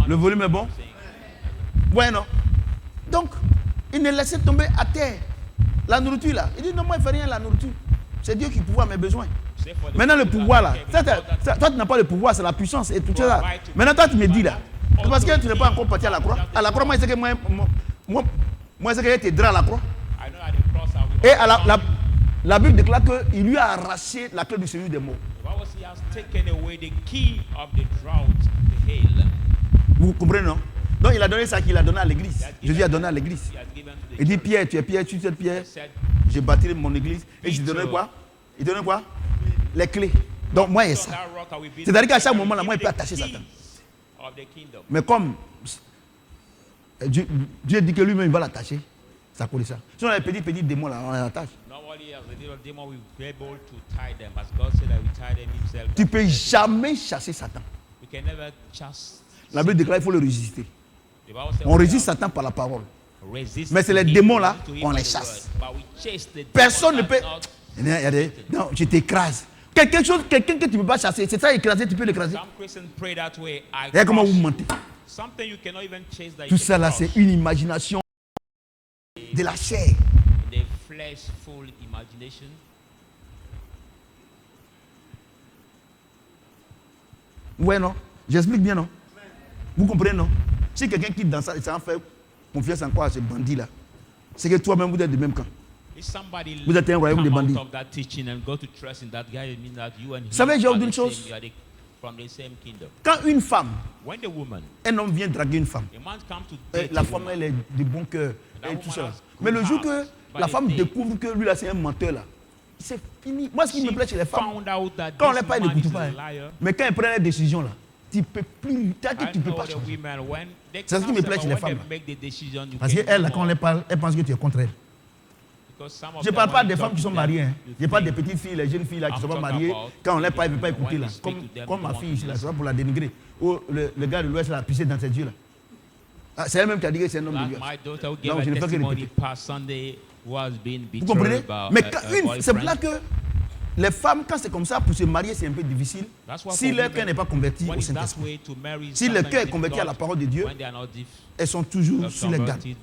Le volume est bon? Ouais, non. Donc, il ne laissait tomber à terre la nourriture là. Il dit non, moi il ne fais rien la nourriture. C'est Dieu qui pourvoit mes besoins. Maintenant le pouvoir là, toi tu n'as pas le pouvoir, c'est la puissance et tout ça. Maintenant toi tu me dis là, c'est parce que tu n'es pas encore parti à la croix. À la croix, moi je sais que moi je sais qu'il t'aidera à la croix. Et la Bible déclare qu'il lui a arraché la clé du Seigneur des morts. Vous comprenez, non? Donc il a donné ça qu'il a donné à l'église. Jésus a donné à l'église. Il dit Pierre, tu es Pierre, tu es Pierre. J'ai bâti mon église. Et je donnais quoi? Il donnait quoi? Les clés. Donc moi, il y a ça. C'est-à-dire qu'à chaque moment, là, moi, il peut attacher Satan. Mais comme Dieu dit que lui-même, il va l'attacher, ça coule ça. Sinon, les petits démons, là, on les attache. Tu ne peux jamais chasser Satan. La Bible déclare qu'il faut le résister. On résiste Satan par la parole. Mais c'est les démons là, on les chasse. Personne ne peut. Non, je t'écrase. Quelqu'un que tu ne peux pas chasser, c'est ça écraser, tu peux l'écraser. Regarde comment vous mentez. Tout ça là, c'est une imagination de la chair. Ouais, non? J'explique bien, non? Vous comprenez, non? Si quelqu'un quitte dans ça, et ça en fait confiance encore à ce bandit là, c'est que toi-même vous êtes du même camp. Vous êtes un royaume de bandits. Vous savez, j'ai oublié une chose. Quand une femme, un homme vient draguer une femme, la femme elle est de bon cœur et tout ça. Mais le jour que la femme découvre que lui là c'est un menteur là, c'est fini. Moi ce qui me plaît chez les femmes, quand on les parle, ils n'écoutent pas. Mais quand elles prennent la décision là, tu ne peux plus, tu peux pas changer. C'est ce qui me plaît chez les femmes. Parce qu'elles, quand on les parle, elles pensent que tu es contre elles. Je ne parle pas des femmes qui sont mariées. Hein. Je parle des petites filles, les jeunes filles là, qui ne sont pas mariées. Quand on les parle, ils ne veulent pas écouter. Là. Comme ma fille ici, là, c'est pas pour la dénigrer. Ou le gars de l'Ouest a pissé dans ses yeux. Là. C'est elle-même qui a dit que c'est un homme de Dieu. Donc je ne peux que répéter. Vous comprenez? Mais c'est pour là que les femmes, quand c'est comme ça, pour se marier, c'est un peu difficile. Si leur cœur n'est pas converti au Saint-Esprit. Si le cœur est converti à la parole de Dieu, elles sont toujours sur les gardes. Si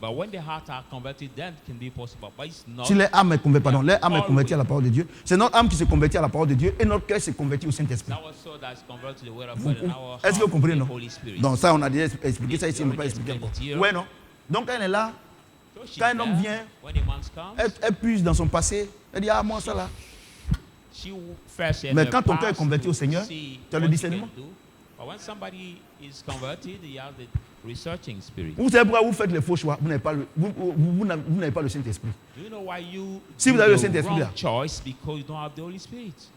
leur âme est convertie, leur âme est convertie à la parole de Dieu, c'est notre âme qui se convertit à la parole de Dieu et notre cœur se convertit au Saint-Esprit. Est-ce que vous comprenez, non? Donc ça, on a déjà expliqué ça ici, on ne peut pas expliquer encore. Oui, non? Donc quand elle est là, quand un homme vient, elle puise dans son passé, elle dit, ah, moi, ça là. Mais quand ton cœur est converti au Seigneur, tu as le discernement. Vous savez pourquoi vous faites les faux choix? Vous n'avez pas le Saint-Esprit. Si vous avez le Saint-Esprit là,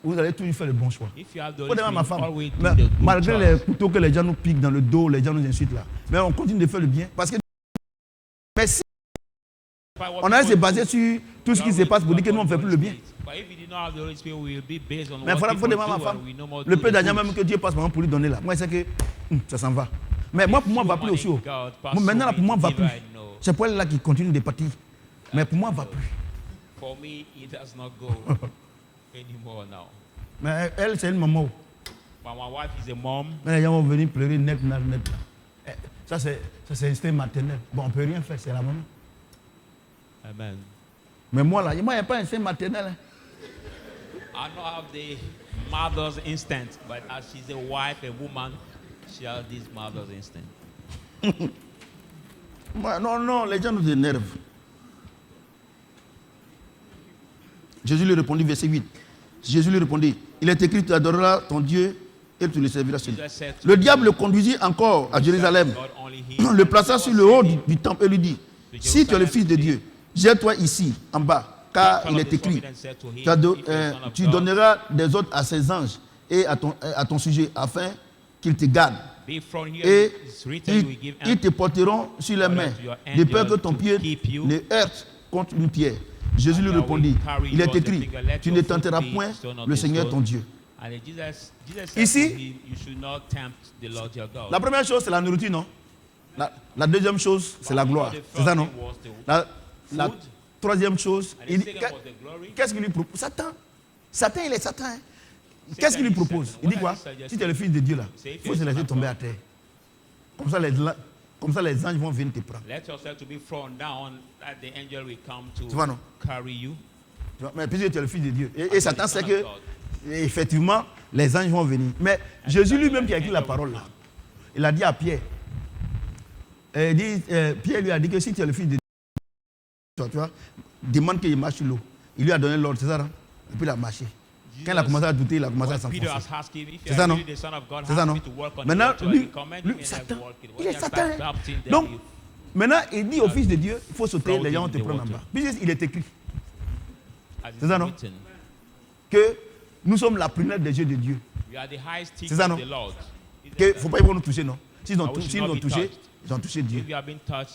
vous allez toujours faire le bon choix. Vous demandez à ma femme, malgré les couteaux que les gens nous piquent dans le dos, les gens nous insultent là, mais on continue de faire le bien. Parce que mais si on a se baser sur tout ce qui se passe pour dire que nous on ne fait plus le bien. Mais il faut demander à ma femme, le peu d'argent même que Dieu passe par moi pour lui donner là, moi je sais que ça s'en va. Mais moi pour moi ne va plus aussi haut. Maintenant là, pour moi ne va plus. C'est pour elle là qui continue de partir. Mais pour moi ne va plus. Mais elle c'est une maman. Mais les gens vont venir pleurer net. Ça c'est instinct maternel. Bon on ne peut rien faire, c'est la maman. Amen. Mais moi là, il n'y a pas un instinct maternel. Hein. I don't have the mother's instinct, but as she's a wife, a woman, she has this mother's instinct. Non, les gens nous énervent. Jésus lui répondit, verset 8. Jésus lui répondit, il est écrit, tu adoreras ton Dieu et tu le serviras seul. Le diable le conduisit encore à Jérusalem, le plaça sur le haut du temple et lui dit, si tu es le Fils de Dieu, jette-toi ici, en bas. Car il est écrit, tu donneras des ordres à ses anges et à ton sujet afin qu'ils te gardent. Et ils te porteront sur les mains, de peur que ton pied ne heurte contre une pierre. Jésus lui répondit, il est écrit, tu ne tenteras point le Seigneur ton Dieu. Ici, la première chose c'est la nourriture, non? La deuxième chose c'est la gloire, c'est ça, non? La troisième chose, qu'est-ce qu'il lui propose? Satan, il est Satan. Hein? Qu'est-ce qu'il lui propose? Il dit quoi? Si tu es le Fils de Dieu là, il faut se laisser tomber à terre. Comme ça, les anges vont venir te prendre. Let yourself to be thrown down, that the angel will come to Tu vois, non? carry you. Mais puisque tu es le Fils de Dieu. Et Satan sait que, effectivement, les anges vont venir. Mais Jésus lui-même qui a écrit la parole là, il a dit à Pierre, Pierre lui a dit que si tu es le Fils de Dieu, tu vois, demande qu'il marche sur l'eau. Il lui a donné l'ordre, c'est ça, non? Et puis il a marché. Quand il a commencé à douter, il a commencé à s'enfoncer. C'est ça, non? C'est ça, non? Maintenant, lui, Satan, il est Satan. Donc, maintenant, il dit au Fils de Dieu, il faut sauter, les gens vont te prendre en bas. Puisqu'il est écrit. C'est ça, non? Que nous sommes la prunelle des yeux de Dieu. C'est ça, non? Il ne faut pas nous toucher, non? S'ils nous ont touché, ils ont touché Dieu.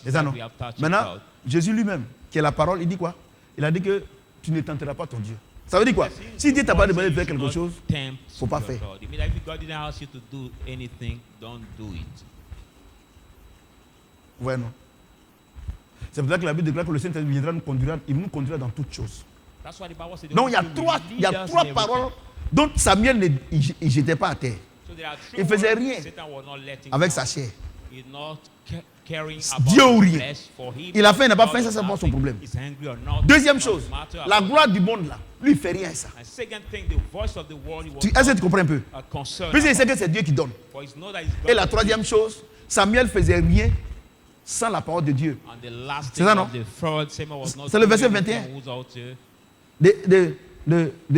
C'est ça, non? Maintenant, Jésus lui-même, qui est la parole, il dit quoi? Il a dit que tu ne tenteras pas ton Dieu. Ça veut dire quoi? Si Dieu t'a pas demandé de faire quelque chose, il ne faut pas faire. Ouais, non. C'est pour ça que la Bible déclare que le Saint-Esprit viendra nous conduire, il nous conduira dans toutes choses. Donc il y a trois paroles dont Samuel ne jetait pas à terre. Il ne faisait rien avec sa chair. Dieu ou rien. Il a fait, il n'a pas fait, ça c'est pas son problème. Deuxième chose, la gloire du monde là, lui il ne fait rien à ça. Est-ce que tu comprends un peu? Puisqu'il sait que c'est Dieu qui donne. Et la troisième chose, Samuel ne faisait rien sans la parole de Dieu. C'est ça, non? C'est le verset 21 de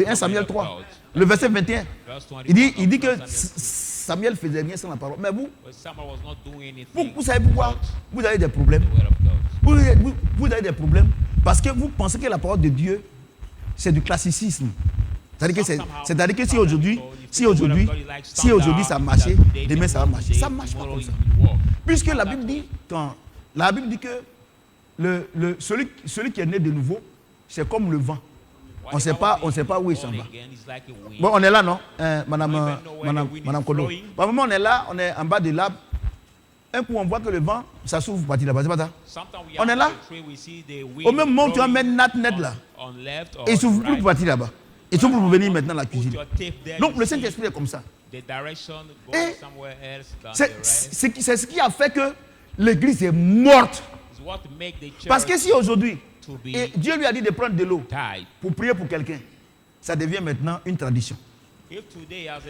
1 Samuel 3. Le verset 21. Il dit que Samuel ne faisait rien sans la parole. Mais vous savez pourquoi vous avez des problèmes? Vous avez des problèmes parce que vous pensez que la parole de Dieu, c'est du classicisme. C'est-à-dire que si aujourd'hui ça a marché, demain ça va marcher. Ça ne marche pas comme ça. Puisque la Bible dit que celui qui est né de nouveau, c'est comme le vent. On ne sait pas où il s'en va. Bon, on est là, non? Madame Kodo. Par moment, on est là, on est en bas de l'arbre. Un coup, on voit que le vent, ça s'ouvre partir là-bas. C'est pas ça? On est là. Au même moment, tu vas mettre net là. Et il s'ouvre plus pour partir là-bas. Il s'ouvre pour venir maintenant à la cuisine. Donc, le Saint-Esprit est comme ça. Et c'est ce qui a fait que l'église est morte. Parce que si aujourd'hui, et Dieu lui a dit de prendre de l'eau pour prier pour quelqu'un, ça devient maintenant une tradition.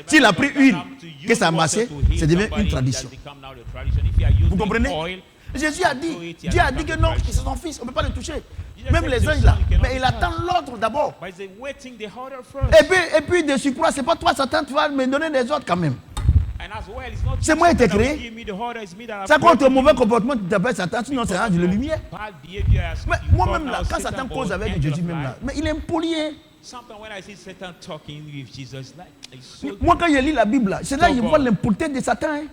S'il a pris une, que ça a marché, ça devient une tradition. Vous comprenez? Jésus a dit, Dieu a dit que non, c'est son fils, on ne peut pas le toucher. Même les anges là, mais il attend l'ordre d'abord. Et puis de surcroît, c'est pas toi Satan, tu vas me donner des ordres quand même. C'est moi qui t'ai créé. C'est quoi ton mauvais comportement, tu t'appelles Satan, sinon c'est un ange de lumière. Mais moi-même là, quand Satan cause avec Jésus même là, mais il est impoli. Hein? Moi quand je lis la Bible là, c'est là que je vois l'impolitesse de Satan. Hein?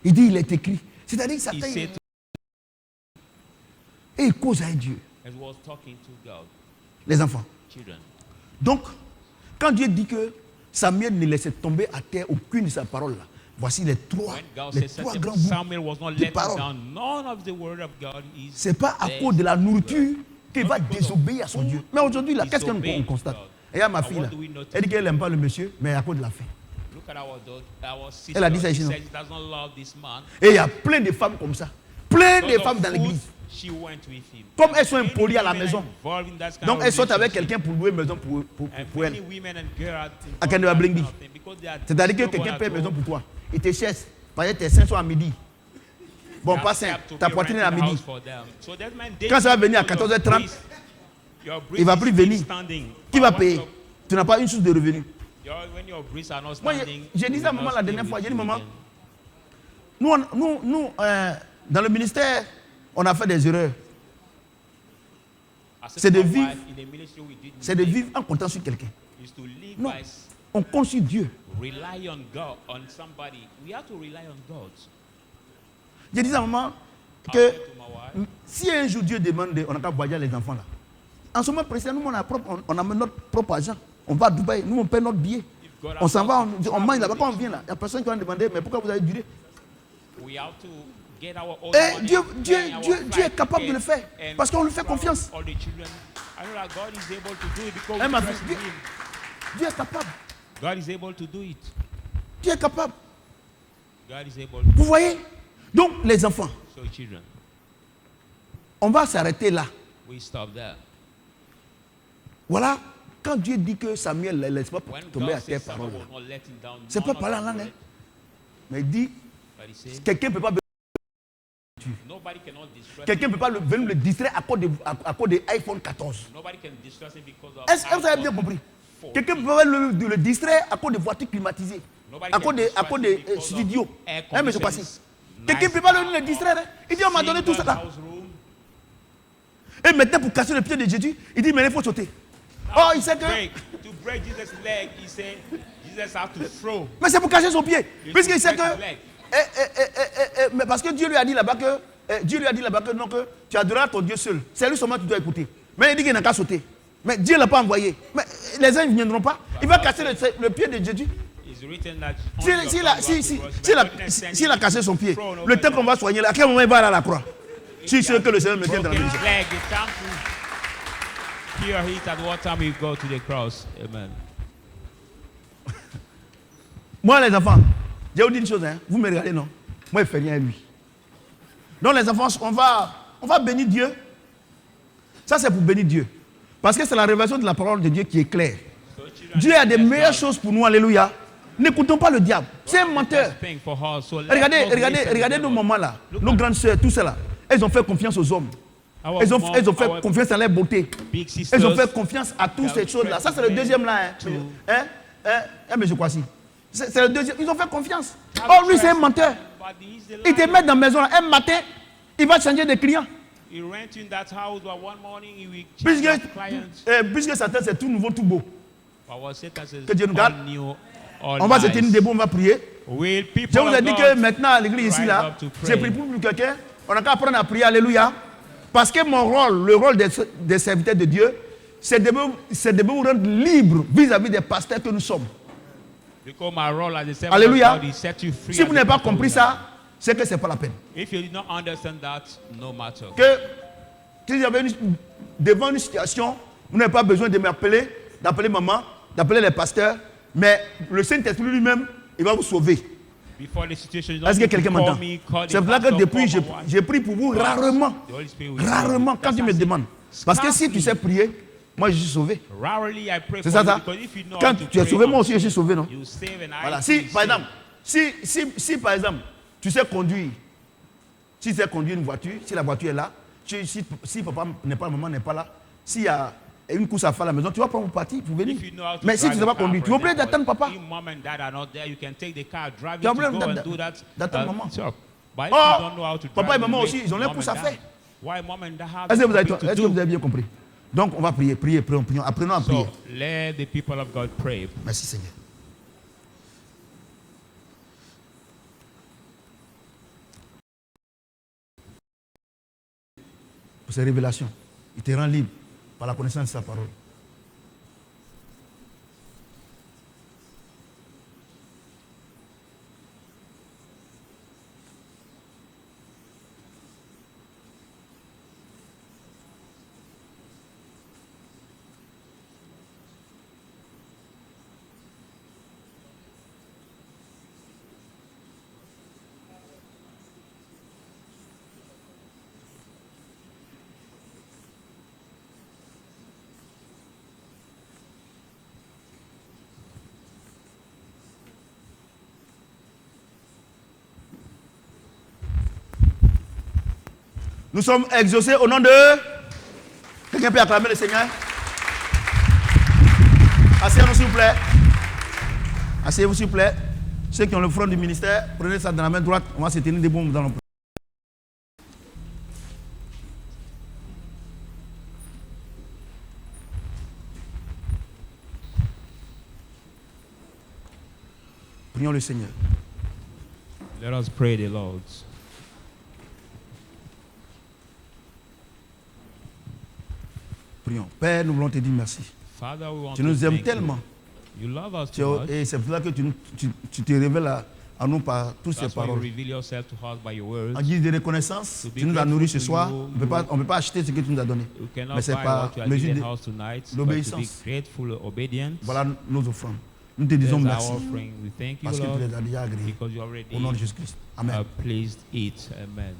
Il dit il est écrit. C'est-à-dire que Satan et il cause avec Dieu. Les enfants. Donc, quand Dieu dit que Samuel ne laissait tomber à terre aucune de sa parole là. Voici les trois grands bouts de parole. Ce n'est pas à cause de la nourriture qu'il va désobéir à son Dieu. Mais aujourd'hui, là, qu'est-ce qu'on constate? Et il y a ma fille là. Elle dit qu'elle n'aime pas le monsieur, mais à cause de la faim. Elle a dit ça ici, non? Et il y a plein de femmes comme ça. Plein de femmes dans l'église. Comme elles sont impolies à la maison. Donc elles sortent avec quelqu'un pour louer une maison pour elle. C'est-à-dire que quelqu'un paie une maison pour toi. Il te cherche. Parce que tes seins sont à midi. Bon, pas seins. Ta poitrine est à midi. Quand ça va venir à 14h30, il ne va plus venir. Qui va payer? Tu n'as pas une source de revenus. Moi, j'ai dit ça à maman la dernière fois. J'ai dit, maman, nous dans le ministère, on a fait des erreurs. C'est de vivre en comptant sur quelqu'un. Non, on compte sur Dieu. J'ai dit à maman que si un jour Dieu demande, on n'a qu'à voyager les enfants là. En ce moment précis, nous on a notre propre argent. On va à Dubaï, nous on paie notre billet. On s'en va, on mange là-bas. Quand on vient là, il n'y a personne qui va nous demander, mais pourquoi vous avez duré? Et Dieu est capable de le faire parce qu'on lui fait confiance. Dieu est capable. Dieu est capable. Vous voyez? Donc, les enfants, on va s'arrêter là. Voilà, quand Dieu dit que Samuel ne laisse pas tomber à terre parole, c'est pas parler en langue. Hein. Mais il dit, quelqu'un ne peut pas quelqu'un ne peut pas venir le distraire à cause de iPhone 14. Est-ce que vous avez bien compris? Quelqu'un ne peut pas le distraire à cause de voitures climatisées, à cause de studios. Hein, mais je crois si. Quelqu'un ne peut pas le distraire. Hein. Il dit, on m'a donné tout ça là. Et maintenant, pour casser le pied de Jésus, il dit, mais il faut sauter. Oh, il sait que... Mais c'est pour cacher son pied. Puisqu'il sait que... mais parce que Dieu lui a dit là-bas que, non, que tu adoreras ton Dieu seul. C'est lui seulement que tu dois écouter. Mais il dit qu'il n'a qu'à sauter. Mais Dieu ne l'a pas envoyé. Mais les uns ne viendront pas. Il va casser le pied de Jésus. S'il a cassé son pied, le temps qu'on va soigner, à quel moment il va aller à la croix? Si c'est que le Seigneur me tient dans la maison. Moi, les enfants, je vais vous dire une chose, hein. Vous me regardez, non? Moi, il ne fait rien à lui. Donc, les enfants, on va bénir Dieu. Ça, c'est pour bénir Dieu. Parce que c'est la révélation de la parole de Dieu qui est claire. Dieu a des meilleures choses pour nous, alléluia. N'écoutons pas le diable. C'est un menteur. Regardez nos mamans là, nos grandes soeurs, tout cela. Elles ont fait confiance aux hommes. Elles ont fait confiance à leur beauté. Elles ont fait confiance à toutes ces choses-là. Ça, c'est le deuxième là. Mais je crois si. C'est le deuxième. Ils ont fait confiance. Oh, lui, c'est un menteur. Il te met dans la maison là. Un matin, il va changer de client. Puisque Satan, c'est tout nouveau, tout beau. Que Dieu nous garde. On va se tenir debout, on va prier. Je vous ai dit que maintenant, à l'église ici, là, j'ai prié pour quelqu'un. On n'a qu'à apprendre à prier, alléluia. Parce que mon rôle, le rôle des serviteurs de Dieu, c'est de vous rendre libre vis-à-vis des pasteurs que nous sommes. Alléluia. Si vous n'avez pas compris ça, c'est que ce n'est pas la peine. Que si vous avez devant une situation, vous n'avez pas besoin de m'appeler, d'appeler maman, d'appeler les pasteurs, mais le Saint-Esprit lui-même, il va vous sauver. Est-ce que quelqu'un m'entend? C'est pour ça que depuis, j'ai prie pour vous rarement. Rarement, quand tu me demandes. Parce que si tu sais prier, moi je suis sauvé. C'est ça, ça. Quand tu es sauvé, moi aussi je suis sauvé, non? Voilà. Si, par exemple, tu sais conduire, si tu sais conduire une voiture, si la voiture est là, si papa n'est pas là, maman n'est pas là, s'il y a une course à faire à la maison, tu vas prendre mon parti pour venir. Mais si tu ne sais pas conduire, tu es obligé d'attendre papa. Tu es obligé d'attendre maman. Oh, papa et maman aussi, ils ont leur course à faire. Est-ce que vous avez bien compris? Donc on va prier, prions, apprenons à prier. Let the people of God pray. Merci Seigneur. Pour ces révélations, il te rend libre par la connaissance de sa parole. Nous sommes exaucés au nom de... Quelqu'un peut acclamer le Seigneur? Asseyez-vous s'il vous plaît. Asseyez-vous s'il vous plaît. Ceux qui ont le front du ministère, prenez ça dans la main droite. On va se tenir debout dans le... Prions le Seigneur. Let us pray the Lord. Prions. Père, nous voulons te dire merci. Father, we want tu nous to aimes thank tellement. You love us too much. Et c'est pour ça que tu te révèles à nous par toutes ces paroles. En guise de reconnaissance, tu nous as nourris ce soir. On ne peut pas acheter ce que tu nous as donné. Mais c'est par mesure d'obéissance. Voilà nos offrandes. Nous te disons There's merci. our offering. We thank you, Parce que tu Lord, les as déjà agréés. because you already Au nom de Jésus-Christ. Amen. pleased it. Amen.